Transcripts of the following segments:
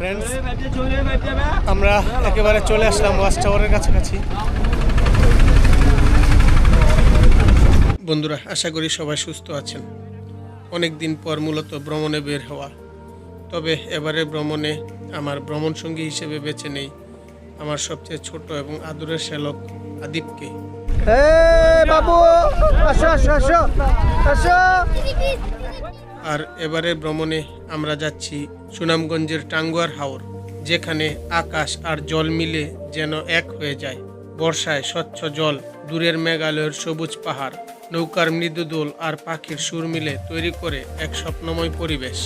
Friends, আমরা একেবারে চলে আসলাম ওয়াচ টাওয়ারের কাছাকাছি। বন্ধুরা, আশা করি সবাই সুস্থ আছেন। অনেক দিন পর মূলত ভ্রমণে বের হওয়া, তবে এবারে ভ্রমণে আমার ভ্রমণ সঙ্গী হিসেবে বেছে নেই আমার সবচেয়ে ছোট এবং আদরের শ্যালক আদিবকে। আর এবারে ভ্রমণে আমরা যাচ্ছি সুনামগঞ্জের টাঙ্গুয়ার হাওর, যেখানে আকাশ আর জল মিলে যেন এক হয়ে যায়। বর্ষায় স্বচ্ছ জল, দূরের মেঘালয়ের সবুজ পাহাড়, নৌকার মৃদু দোল আর পাখির সুর মিলে তৈরি করে এক স্বপ্নময় পরিবেশ।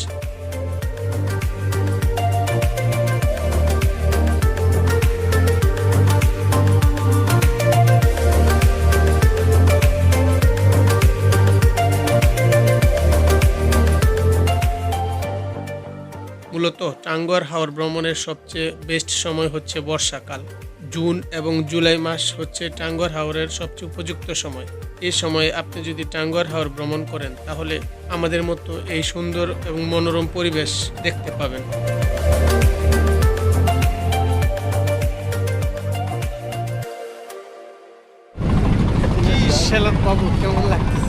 মূলত টাঙ্গুয়ার হাওর ভ্রমণের সবচেয়ে বেস্ট সময় হচ্ছে বর্ষাকাল। জুন এবং জুলাই মাস হচ্ছে টাঙ্গুয়ার হাওরের সবচেয়ে উপযুক্ত সময়। এই সময়ে আপনি যদি টাঙ্গুয়ার হাওর ভ্রমণ করেন, তাহলে আমাদের মতো এই সুন্দর এবং মনোরম পরিবেশ দেখতে পাবেন। কেমন লাগতেছে?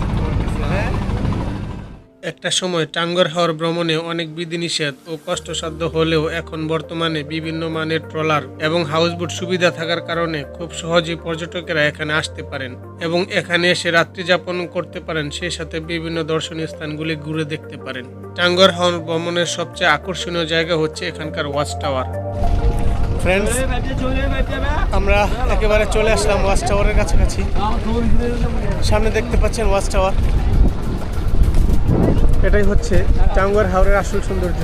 একটা সময় টাঙ্গুয়ার হাওর ভ্রমণে অনেক বিধিনিষেধ ও কষ্টসাধ্য হলেও এখন বর্তমানে বিভিন্ন মানের ট্রলার এবং হাউসবোট সুবিধা থাকার কারণে খুব সহজেই পর্যটকেরা এখানে আসতে পারেন এবং এখানে এসে রাত্রি যাপন করতে পারেন। সেই সাথে বিভিন্ন দর্শনীয় স্থানগুলি ঘুরে দেখতে পারেন। টাঙ্গুয়ার হাওর ভ্রমণের সবচেয়ে আকর্ষণীয় জায়গা হচ্ছে এখানকার ওয়াচ টাওয়ার। ফ্রেন্ডস, আমরা একেবারে চলে আসলাম ওয়াচ টাওয়ারের কাছাকাছি। সামনে দেখতে পাচ্ছেন ওয়াচ টাওয়ার। এটাই হচ্ছে টাঙ্গুয়ার হাওরের আসল সৌন্দর্য।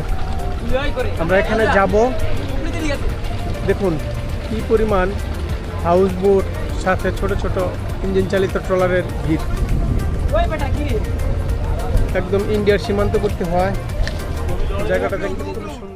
আমরা এখানে যাব, দেখুন কি পরিমাণ হাউসবোট, সাথে ছোট ছোট ইঞ্জিন চালিত ট্রলারের ভিড়। একদম ইন্ডিয়ার সীমান্তবর্তী হয় জায়গাটা, দেখতে খুব সুন্দর।